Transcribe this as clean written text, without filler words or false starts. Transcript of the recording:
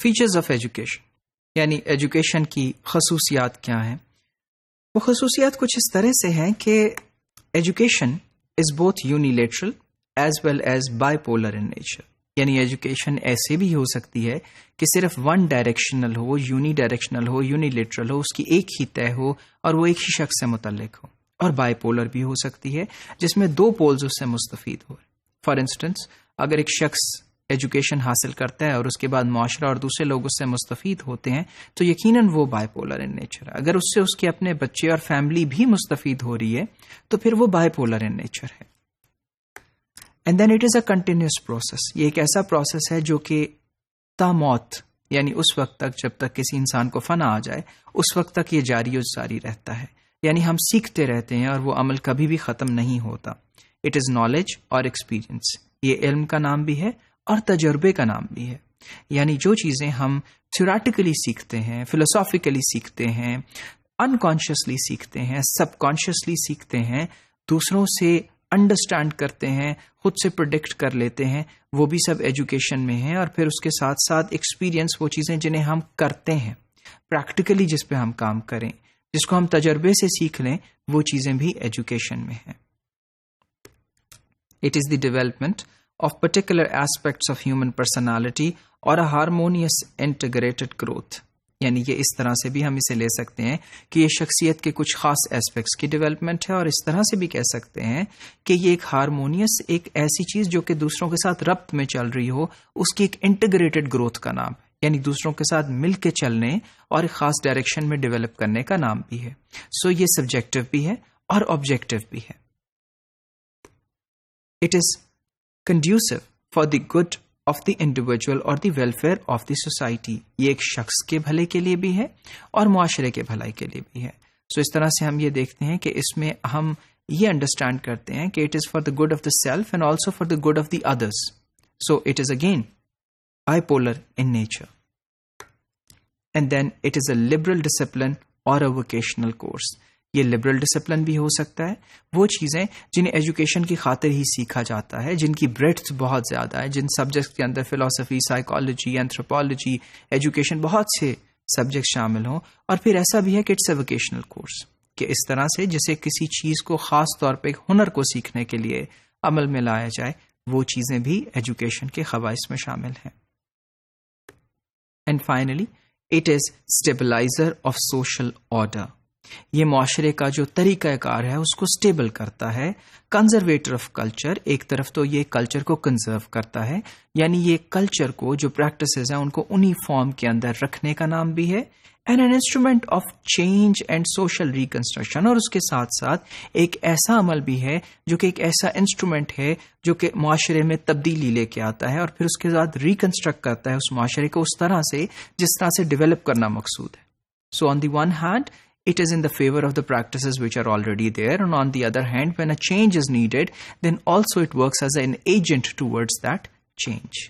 Features of education, یعنی education کی خصوصیات کیا ہیں؟ وہ خصوصیات کچھ اس طرح سے ہیں کہ education is both unilateral as well as bipolar in nature, یعنی ایجوکیشن ایسے بھی ہو سکتی ہے کہ صرف ون ڈائریکشنل ہو، یونی ڈائریکشنل ہو، یونیلیٹرل ہو، اس کی ایک ہی طے ہو اور وہ ایک ہی شخص سے متعلق ہو، اور بائی پولر بھی ہو سکتی ہے جس میں دو پولز اس سے مستفید ہو۔ فار انسٹنس، اگر ایک شخص ایجوکیشن حاصل کرتا ہے اور اس کے بعد معاشرہ اور دوسرے لوگ اس سے مستفید ہوتے ہیں تو یقیناً وہ بائی پولر ان نیچر ہے۔ اگر اس سے اس کے اپنے بچے اور فیملی بھی مستفید ہو رہی ہے تو پھر وہ بائی پولر ان نیچر ہے۔ And then it is a continuous process, یہ ایک ایسا پروسیس ہے جو کہ تا موت، یعنی اس وقت تک جب تک کسی انسان کو فنا آ جائے اس وقت تک یہ جاری و ساری رہتا ہے، یعنی ہم سیکھتے رہتے ہیں اور وہ عمل کبھی بھی ختم نہیں ہوتا۔ اٹ از نالج اور ایکسپیرئنس، یہ علم کا نام بھی ہے اور تجربے کا نام بھی ہے، یعنی جو چیزیں ہم تھیوریٹیکلی سیکھتے ہیں، فلسافیکلی سیکھتے ہیں، انکانشیسلی سیکھتے ہیں، سب کانشیسلی سیکھتے ہیں، دوسروں سے انڈرسٹینڈ کرتے ہیں، خود سے پریڈکٹ کر لیتے ہیں، وہ بھی سب ایجوکیشن میں ہیں۔ اور پھر اس کے ساتھ ساتھ ایکسپیرئنس، وہ چیزیں جنہیں ہم کرتے ہیں پریکٹیکلی، جس پہ ہم کام کریں، جس کو ہم تجربے سے سیکھ لیں، وہ چیزیں بھی ایجوکیشن میں ہیں۔ It is the development of particular aspects of human personality or a harmonious integrated growth، یعنی یہ اس طرح سے بھی ہم اسے لے سکتے ہیں کہ یہ شخصیت کے کچھ خاص ایسپیکٹس کی ڈیولپمنٹ ہے، اور اس طرح سے بھی کہہ سکتے ہیں کہ یہ ایک ہارمونیس، ایک ایسی چیز جو کہ دوسروں کے ساتھ ربط میں چل رہی ہو، اس کی ایک انٹیگریٹڈ گروتھ کا نام ہے، یعنی دوسروں کے ساتھ مل کے چلنے اور ایک خاص ڈائریکشن میں ڈیولپ کرنے کا نام بھی ہے۔ سو یہ سبجیکٹو بھی ہے اور آبجیکٹو بھی ہے۔ It is conducive for the good of the individual or the welfare of the society، یہ ایک شخص کے بھلے کے لیے بھی ہے اور معاشرے کے بھلائی کے لیے بھی ہے۔ سو اس طرح سے ہم یہ دیکھتے ہیں کہ اس میں ہم یہ انڈرسٹینڈ کرتے ہیں کہ it is for the good of the self and also for the good of the others۔ So it is again bipolar in nature. And then it is a liberal discipline or a vocational course۔ یہ liberal discipline بھی ہو سکتا ہے، وہ چیزیں جنہیں education کی خاطر ہی سیکھا جاتا ہے، جن کی بریڈتھ بہت زیادہ ہے، جن سبجیکٹس کے اندر فلسفی، سائیکالوجی، اینتھروپولوجی، ایجوکیشن، بہت سے سبجیکٹ شامل ہوں۔ اور پھر ایسا بھی ہے کہ اٹس اے ووکیشنل کورس، کہ اس طرح سے جسے کسی چیز کو خاص طور پہ ہنر کو سیکھنے کے لیے عمل میں لایا جائے، وہ چیزیں بھی ایجوکیشن کے خواص میں شامل ہیں۔ And finally it is stabiliser of social order, یہ معاشرے کا جو طریقہ کار ہے اس کو سٹیبل کرتا ہے۔ کنزرویٹر آف کلچر، ایک طرف تو یہ کلچر کو کنزرو کرتا ہے، یعنی یہ کلچر کو، جو پریکٹسز ہیں ان کو انہی فارم کے اندر رکھنے کا نام بھی ہے۔ And an instrument of change and social reconstruction, اور اس کے ساتھ ساتھ ایک ایسا عمل بھی ہے جو کہ ایک ایسا انسٹرومنٹ ہے جو کہ معاشرے میں تبدیلی لے کے آتا ہے اور پھر اس کے ساتھ ریکنسٹرکٹ کرتا ہے اس معاشرے کو اس طرح سے جس طرح سے ڈیولپ کرنا مقصود ہے۔ So on the one hand it is in the favor of the practices which are already there, and on the other hand, when a change is needed, then also it works as an agent towards that change.